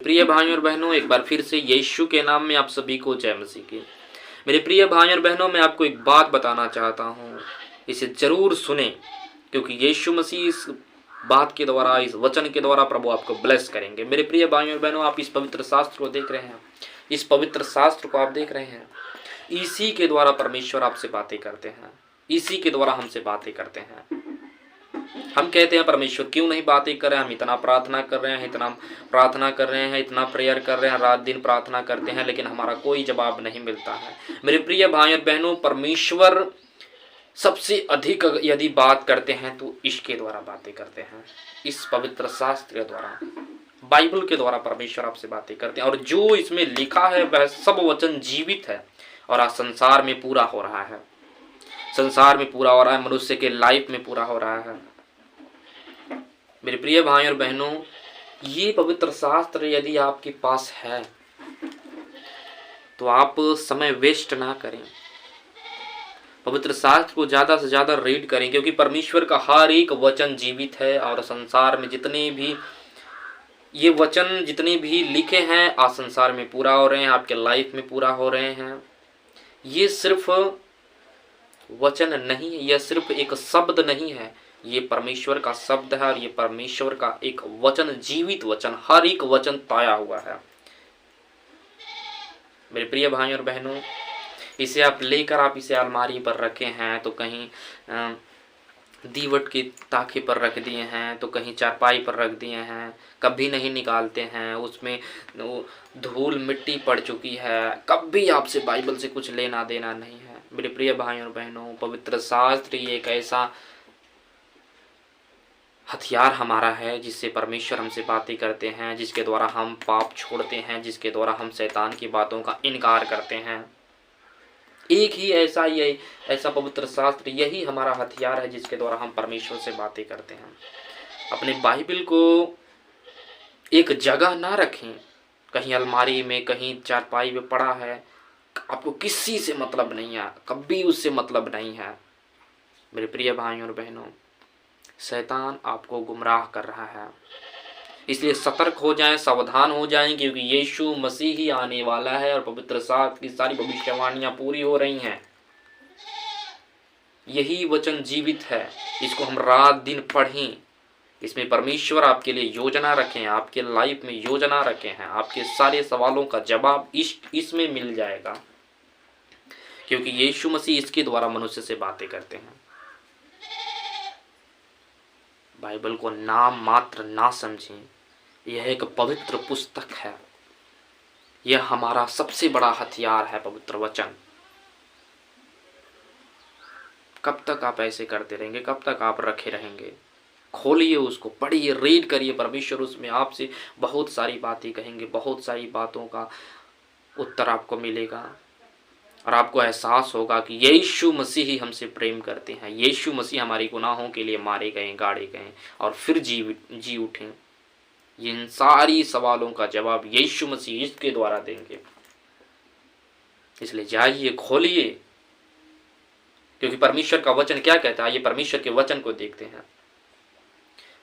प्रिय भाइयों और बहनों, एक बार फिर से यीशु के नाम में आप सभी को जय मसीह की। मेरे प्रिय भाइयों और बहनों, मैं आपको एक बात बताना चाहता हूँ, इसे जरूर सुने, क्योंकि यीशु मसीह इस बात के द्वारा, इस वचन के द्वारा प्रभु आपको ब्लेस करेंगे। मेरे प्रिय भाइयों और बहनों, आप इस पवित्र शास्त्र को देख रहे हैं, इस पवित्र शास्त्र को आप देख रहे हैं। इसी के द्वारा परमेश्वर आपसे बातें करते हैं, इसी के द्वारा हमसे बातें करते हैं। हम कहते हैं परमेश्वर क्यों नहीं बातें कर रहे हैं, हम इतना प्रार्थना कर रहे हैं, इतना प्रार्थना कर रहे हैं, इतना प्रेयर कर रहे हैं, रात दिन प्रार्थना करते हैं, लेकिन हमारा कोई जवाब नहीं मिलता है। मेरे प्रिय भाई और बहनों, परमेश्वर सबसे अधिक यदि बात करते हैं तो इसके द्वारा बातें करते हैं, इस पवित्र शास्त्र के द्वारा, बाइबल के द्वारा परमेश्वर आपसे बातें करते हैं। और जो इसमें लिखा है वह सब वचन जीवित है और आज संसार में पूरा हो रहा है, संसार में पूरा हो रहा है, मनुष्य के लाइफ में पूरा हो रहा है। मेरे प्रिय भाई और बहनों, ये पवित्र शास्त्र यदि आपके पास है तो आप समय वेस्ट ना करें, पवित्र शास्त्र को ज़्यादा से ज़्यादा रीड करें, क्योंकि परमेश्वर का हर एक वचन जीवित है। और संसार में जितने भी ये वचन जितने भी लिखे हैं आज संसार में पूरा हो रहे हैं, आपके लाइफ में पूरा हो रहे हैं। ये सिर्फ वचन नहीं है, यह सिर्फ एक शब्द नहीं है, ये परमेश्वर का शब्द है और ये परमेश्वर का एक वचन, जीवित वचन, हर एक वचन पाया हुआ है। मेरे प्रिय भाइयों और बहनों, इसे आप लेकर आप इसे अलमारी पर रखे हैं, तो कहीं दीवट की ताखे पर रख दिए हैं, तो कहीं चारपाई पर रख दिए हैं, कभी नहीं निकालते हैं, उसमें धूल मिट्टी पड़ चुकी है, कभी आपसे बाइबल से कुछ लेना देना नहीं है। मेरे प्रिय भाइयों और बहनों, पवित्र शास्त्र ये एक ऐसा हथियार हमारा है जिससे परमेश्वर हमसे बातें करते हैं, जिसके द्वारा हम पाप छोड़ते हैं, जिसके द्वारा हम शैतान की बातों का इनकार करते हैं। एक ही ऐसा पवित्र शास्त्र, यही हमारा हथियार है जिसके द्वारा हम परमेश्वर से बातें करते हैं। अपने बाइबल को एक जगह ना रखें, कहीं अलमारी में, कहीं चारपाई में पड़ा है, आपको किसी से मतलब नहीं है, कभी उससे मतलब नहीं है। मेरे प्रिय भाइयों और बहनों, शैतान आपको गुमराह कर रहा है, इसलिए सतर्क हो जाएं, सावधान हो जाएं, क्योंकि यीशु मसीह ही आने वाला है और पवित्र शास्त्र की सारी भविष्यवाणियां पूरी हो रही हैं। यही वचन जीवित है, इसको हम रात दिन पढ़ें, इसमें परमेश्वर आपके लिए योजना रखें, आपके लाइफ में योजना रखे हैं, आपके सारे सवालों का जवाब इसमें मिल जाएगा, क्योंकि यीशु मसीह इसके द्वारा मनुष्य से बातें करते हैं। बाइबल को नाम मात्र ना समझें, यह एक पवित्र पुस्तक है, यह हमारा सबसे बड़ा हथियार है, पवित्र वचन। कब तक आप ऐसे करते रहेंगे, कब तक आप रखे रहेंगे? खोलिए उसको, पढ़िए, रीड करिए, परमेश्वर उसमें आपसे बहुत सारी बातें कहेंगे, बहुत सारी बातों का उत्तर आपको मिलेगा और आपको एहसास होगा कि यीशु मसीह ही हमसे प्रेम करते हैं, यीशु मसीह हमारे गुनाहों के लिए मारे गए, गाड़े गए और फिर जी उठे। इन सारी सवालों का जवाब यीशु मसीह इसके द्वारा देंगे। इसलिए जाइए, खोलिए, क्योंकि परमेश्वर का वचन क्या कहता है, ये परमेश्वर के वचन को देखते हैं।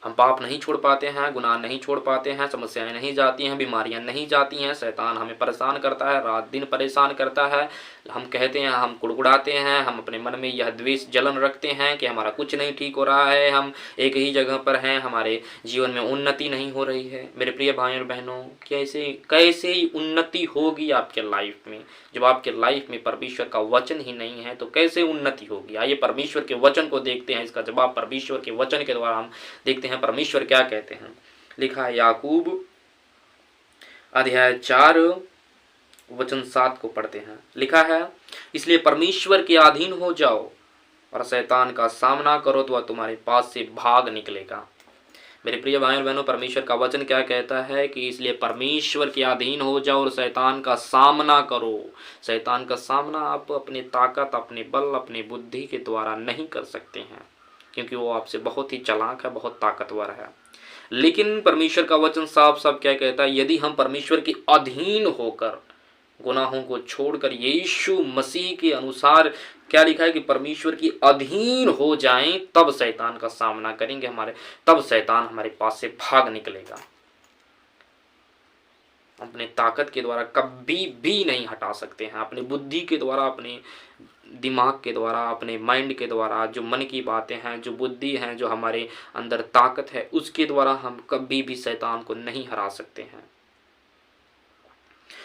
हम पाप नहीं छोड़ पाते हैं, गुनाह नहीं छोड़ पाते हैं, समस्याएं नहीं जाती हैं, बीमारियां नहीं जाती हैं, शैतान हमें परेशान करता है, रात दिन परेशान करता है। हम कहते हैं, हम कुड़कुड़ाते हैं, हम अपने मन में यह द्वेष जलन रखते हैं कि हमारा कुछ नहीं ठीक हो रहा है, हम एक ही जगह पर हैं, हमारे जीवन में उन्नति नहीं हो रही है। मेरे प्रिय भाइयों और बहनों, कैसे उन्नति होगी आपके लाइफ में जब आपके लाइफ में परमेश्वर का वचन ही नहीं है? तो कैसे उन्नति होगी? आइए परमेश्वर के वचन को देखते हैं, इसका जवाब परमेश्वर के वचन के द्वारा हम देखते हैं। परमेश्वर क्या कहते हैं, लिखा है याकूब अध्याय 4 वचन 7 को पढ़ते हैं। लिखा है, इसलिए परमेश्वर के अधीन हो जाओ और शैतान का सामना करो तो वह तुम्हारे पास से भाग निकलेगा। मेरे प्रिय भाइयों बहनों, परमेश्वर का वचन क्या कहता है कि इसलिए परमेश्वर के अधीन हो जाओ और शैतान का सामना करो। शैतान का सामना आप अपनी ताकत, अपने बल, अपनी बुद्धि के द्वारा नहीं कर सकते हैं, क्योंकि वो आपसे बहुत ही चालाक है, बहुत ताकतवर है। लेकिन परमेश्वर का वचन साफ साफ क्या कहता है, यदि हम परमेश्वर के अधीन होकर, गुनाहों को छोड़कर यीशु मसीह के अनुसार, क्या लिखा है कि परमेश्वर की अधीन हो जाएं, तब शैतान का सामना करेंगे, तब शैतान हमारे पास से भाग निकलेगा। अपने ताकत के द्वारा कभी भी नहीं हटा सकते हैं। अपने बुद्धि के द्वारा, अपने दिमाग के द्वारा, अपने माइंड के द्वारा, जो मन की बातें हैं, जो बुद्धि हैं, जो हमारे अंदर ताकत है, उसके द्वारा हम कभी भी शैतान को नहीं हरा सकते हैं।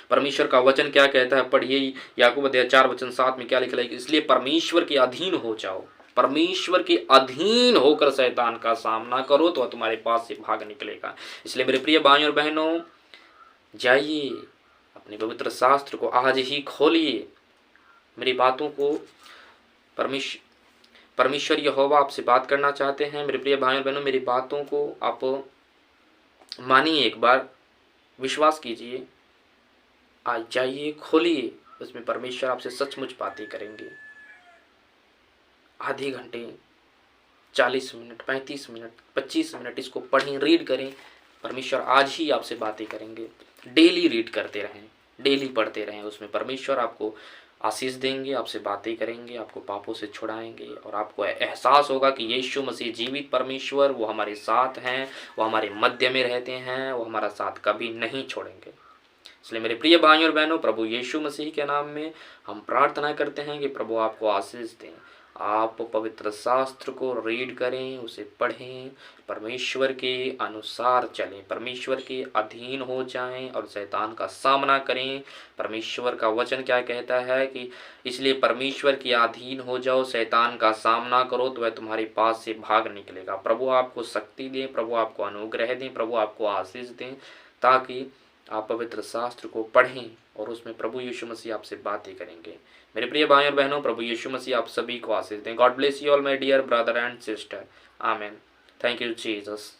परमेश्वर का वचन क्या कहता है, पढ़िए याकूब अध्याय 4:7 में क्या लिखा है, इसलिए परमेश्वर के अधीन हो जाओ। परमेश्वर के अधीन होकर शैतान का सामना करो तो तुम्हारे पास से भाग निकलेगा। इसलिए मेरे प्रिय भाइयों और बहनों, जाइए अपने पवित्र शास्त्र को आज ही खोलिए। मेरी बातों को परमेश्वर यहोवा आपसे बात करना चाहते हैं। मेरे प्रिय भाइयों और बहनों, मेरी बातों को आप मानिए, एक बार विश्वास कीजिए, आज जाइए, खोलिए, उसमें परमेश्वर आपसे सचमुच बातें करेंगे। आधे घंटे, 40 मिनट, 35 मिनट, 25 मिनट इसको पढ़ें, रीड करें। परमेश्वर आज ही आपसे बातें करेंगे। डेली रीड करते रहें, डेली पढ़ते रहें, उसमें परमेश्वर आपको आशीष देंगे, आपसे बातें करेंगे, आपको पापों से छुड़ाएंगे और आपको एहसास होगा कि यीशु मसीह जीवित परमेश्वर, वो हमारे साथ हैं, वो हमारे मध्य में रहते हैं, वो हमारा साथ कभी नहीं छोड़ेंगे। इसलिए मेरे प्रिय भाइयों और बहनों, प्रभु यीशु मसीह के नाम में हम प्रार्थना करते हैं कि प्रभु आपको आशीष दें। आप पवित्र शास्त्र को रीड करें, उसे पढ़ें, परमेश्वर के अनुसार चलें, परमेश्वर के अधीन हो जाएं और शैतान का सामना करें। परमेश्वर का वचन क्या कहता है कि इसलिए परमेश्वर के अधीन हो जाओ, शैतान का सामना करो तो वह तुम्हारे पास से भाग निकलेगा। प्रभु आपको शक्ति दें, प्रभु आपको अनुग्रह दें, प्रभु आपको आशीष दें, ताकि आप पवित्र शास्त्र को पढ़ें और उसमें प्रभु यीशु मसीह आपसे बातें करेंगे। मेरे प्रिय भाइयों और बहनों, प्रभु यीशु मसीह आप सभी को आशीष दें। God bless you all my dear brother and sister. आमीन। Thank you Jesus.